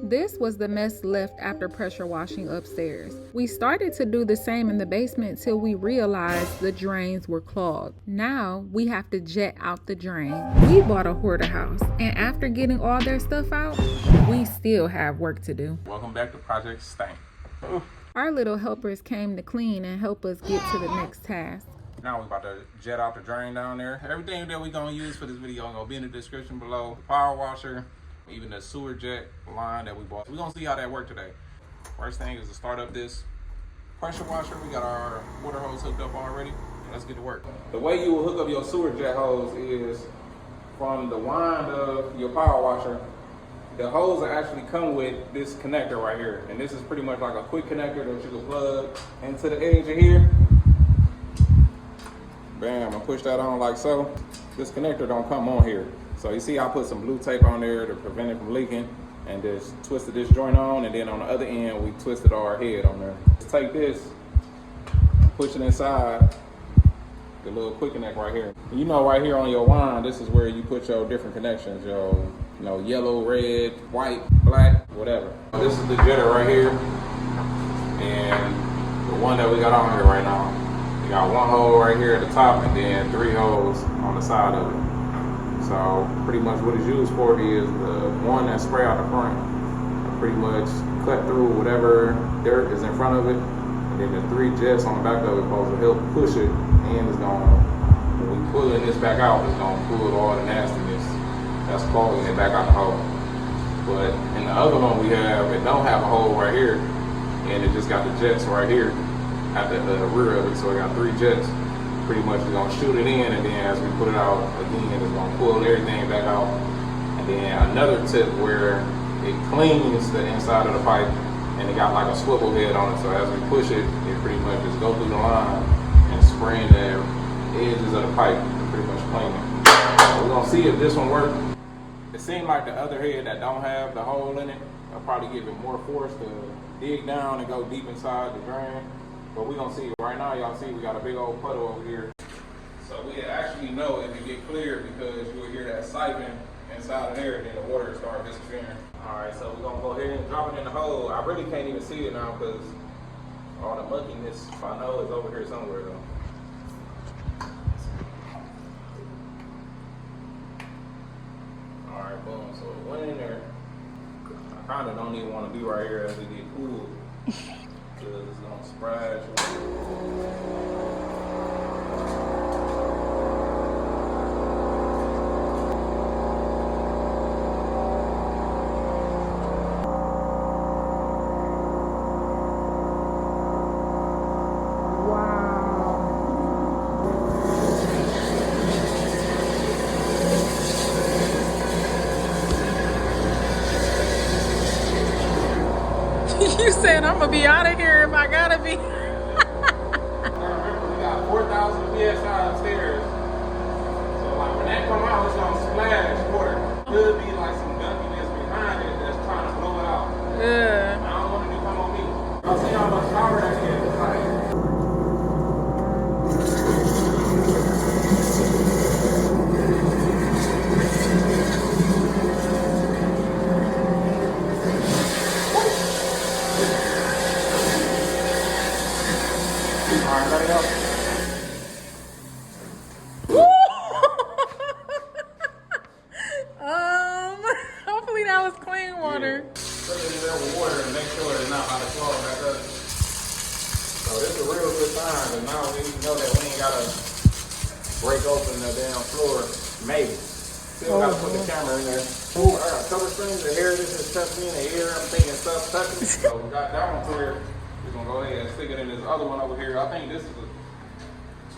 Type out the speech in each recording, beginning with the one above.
This was the mess left after pressure washing upstairs. We started to do the same in the basement till we realized the drains were clogged. Now we have to jet out the drain. We bought a hoarder house, and after getting all their stuff out, we still have work to do. Welcome back to Project Stank. Ooh. Our little helpers came to clean and help us get to the next task. Now we're about to jet out the drain down there. Everything that we're gonna use for this video is gonna be in the description below. The power washer, even the sewer jet line that we bought. We're gonna see how that worked today. First thing is to start up this pressure washer. We got our water hose hooked up already. Let's get to work. The way you will hook up your sewer jet hose is from the wind of your power washer. The hose will actually come with this connector right here. And this is pretty much like a quick connector that you can plug into the edge of here. Bam, I push that on like so. This connector don't come on here. So you see I put some blue tape on there to prevent it from leaking, and just twisted this joint on, and then on the other end we twisted our head on there. Just take this, push it inside the little quick connect right here. You know, right here on your wind, this is where you put your different connections, your yellow, red, white, black, whatever. This is the jetter right here, and the one that we got on here right now. We got one hole right here at the top, and then 3 holes on the side of it. So pretty much what it's used for is the one that spray out the front, pretty much cut through whatever dirt is in front of it, and then the 3 jets on the back of it supposed to help push it, and it's gonna, when we pulling this back out, it's gonna pull all the nastiness that's clogging it back out the hole. But in the other one we have, it don't have a hole right here, and it just got the jets right here at the rear of it, so it got 3 jets. Pretty much we're gonna shoot it in, and then as we put it out again, it's gonna pull everything back out. And then another tip where it cleans the inside of the pipe, and it got like a swivel head on it, so as we push it, it pretty much just go through the line and spraying the edges of the pipe and pretty much clean it. So we're gonna see if this one works. It seemed like the other head that don't have the hole in it, I'll probably give it more force to dig down and go deep inside the drain. But we're gonna see. Right now, y'all see we got a big old puddle over here. So we actually know if it get clear because you will hear that siphon inside of there, and then the water will start disappearing. All right, so we're gonna go ahead and drop it in the hole. I really can't even see it now because all the muckiness I know is over here somewhere though. All right, boom. So it went in there. I kind of don't even want to be right here as we get cooled. Because it's gonna splash. You saying I'm gonna be out of here if I gotta be? We got 4,000 PSI upstairs. So like when that come out, it's gonna splash water. Could be like some gunkiness behind it that's trying to blow it out. Yeah. I don't want it to come on me. I'll see how much power that is. It's like, Hopefully that was clean water. put it in there with water and make sure it's not about to clog back up. So this is a real good sign, because now we know that we ain't gotta break open the damn floor. Maybe. Still gotta put the camera in there. Ooh, I got cover screens, the hair, this is touching me in the ear, I'm thinking stuff touching me. So we got that one clear. We're gonna go ahead and stick it in this other one over here. I think this is a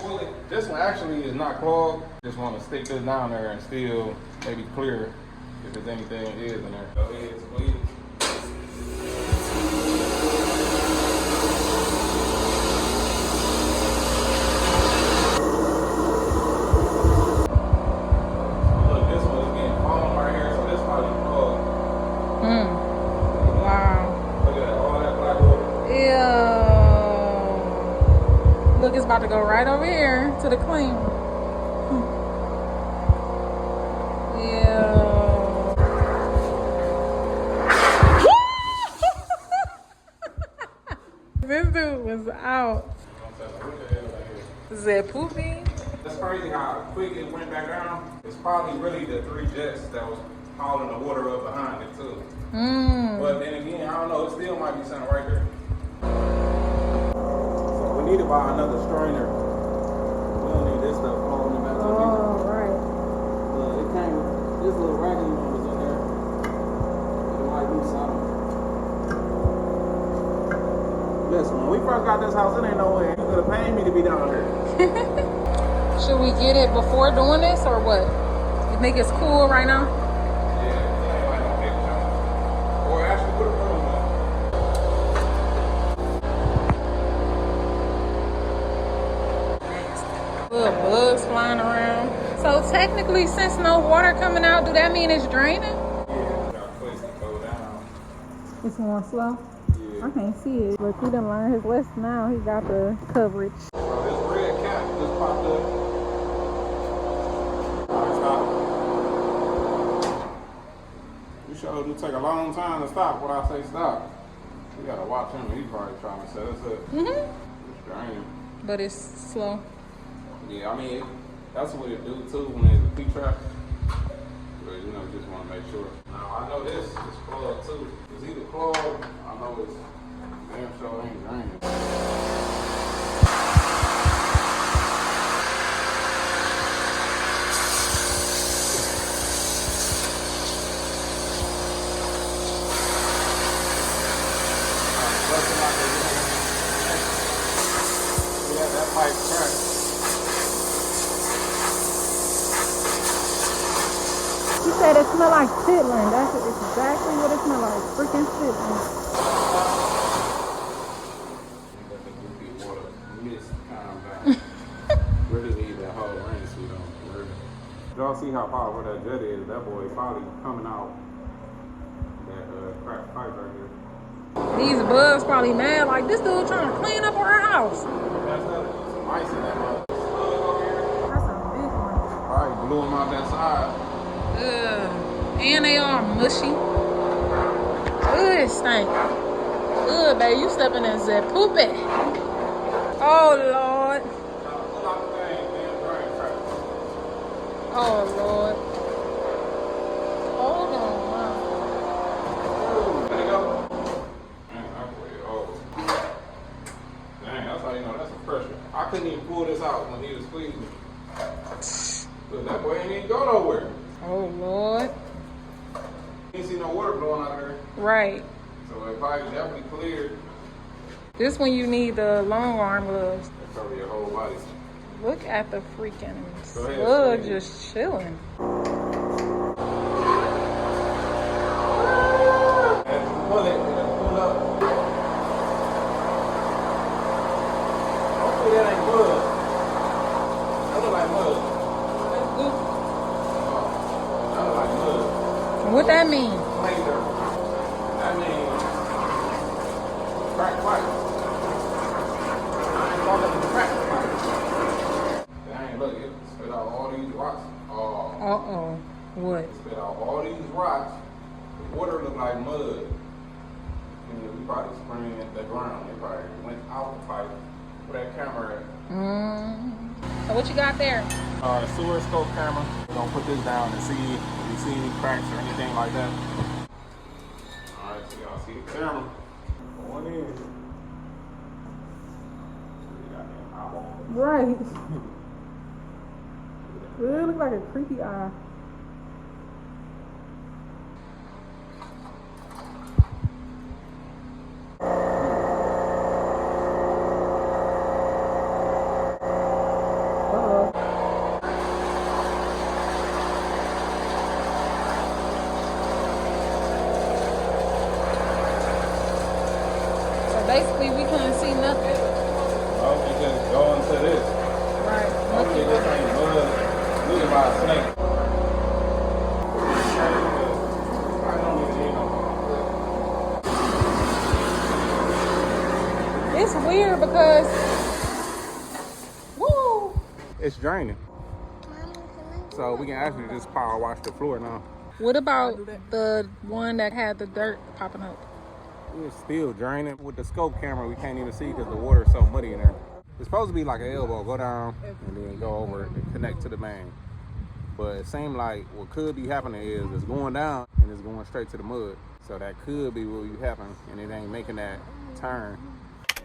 toilet. This one actually is not clogged. Just want to stick this down there and still maybe clear if there's anything is in there. Go ahead, squeeze it. Look, this one is getting foam right here, so this probably clogged. Wow. Look at that, all that black water. Ew. Look, it's about to go right over here to the clean. Ew. Woo! dude was out. Is that poopy? That's crazy how quick it went back down. It's probably really the 3 jets that was hauling the water up behind it too. But then again, I don't know, it still might be something right there. So we need to buy another strainer. We don't need this stuff holding it back up either. Oh, right. It came with this little raggedy one was in there. It might do something. Listen, when we first got this house, it ain't no way you could have paid me to be down here. Should we get it before doing this or what? You think it's cool right now? Yeah, it ain't like no big jump. Or actually put a room on. Little bugs flying around. So technically, since no water coming out, do that mean it's draining? Yeah, got place to go down. It's going slow. Yeah. I can't see it. Look, he done learned his lesson now. He got the coverage. So this red cap just popped up. Alright, stop. You sure do take a long time to stop when I say stop. We gotta watch him. He's probably trying to set us up. It's draining. But it's slow. Yeah, I mean, that's what it do too when there's a P-trap. But you know, just want to make sure. Now, I know this is clogged too. It's either clogged, I know it's damn sure ain't draining. Yeah, that pipe cracked. He said it smelled like chitlin. That's exactly what it smelled like. Freaking chitlin. Let the goopy water mist calm down. Really need that whole rain suit on. Really. Y'all see how powerful that jet is? That boy probably coming out that cracked pipe right here. These bugs probably mad like this dude trying to clean up our house. That's some ice in that mug. That's a big one. Probably blew him out that side. Ugh. And they all mushy. Ugh, it stink. Ugh, baby, you stepping in that poopy. Oh, Lord. Oh, Lord. Hold on, wow. There you go. Dang, that boy, oh. Dang, that's how you know that's a pressure. I couldn't even pull this out when he was squeezing me. Look, that boy ain't even go nowhere. Oh, Lord. You ain't see no water blowing out of there. Right. So it probably definitely cleared. This one you need the long arm gloves. That cover your whole body. Look at the freaking Go ahead, slug Steve. just chilling. And pull it, and pull up. Hopefully that ain't mud. That look like mud. That look like mud. What that mean? Laser. That means crack pipe. I ain't talking about crack pipe. Dang, look, it spit out all these rocks. Oh, Uh-oh. What? it spit out all these rocks. The water look like mud. And we probably spraying at the ground. It probably went out the pipe. Where that camera at? So what you got there? Sewer scope camera. We're gonna put this down and see if you see any cracks or anything like that. Alright, so y'all see the camera. Going in. Goddamn eyeball. Right. It look like a creepy eye. Basically, we couldn't see nothing. Oh, you just go into this. Right. Hopefully this ain't mud. Looking by a snake. I don't even need no. It's weird because, woo. It's draining. So we can actually just power wash the floor now. What about the one that had the dirt popping up? It's still draining. With the scope camera, we can't even see because the water is so muddy in there. It's supposed to be like an elbow, go down and then go over and connect to the main. But it seemed like what could be happening is it's going down and it's going straight to the mud. So that could be what you happen, and it ain't making that turn.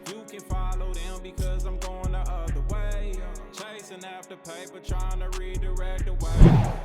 You can follow them because I'm going the other way. Chasing after paper, trying to redirect the way.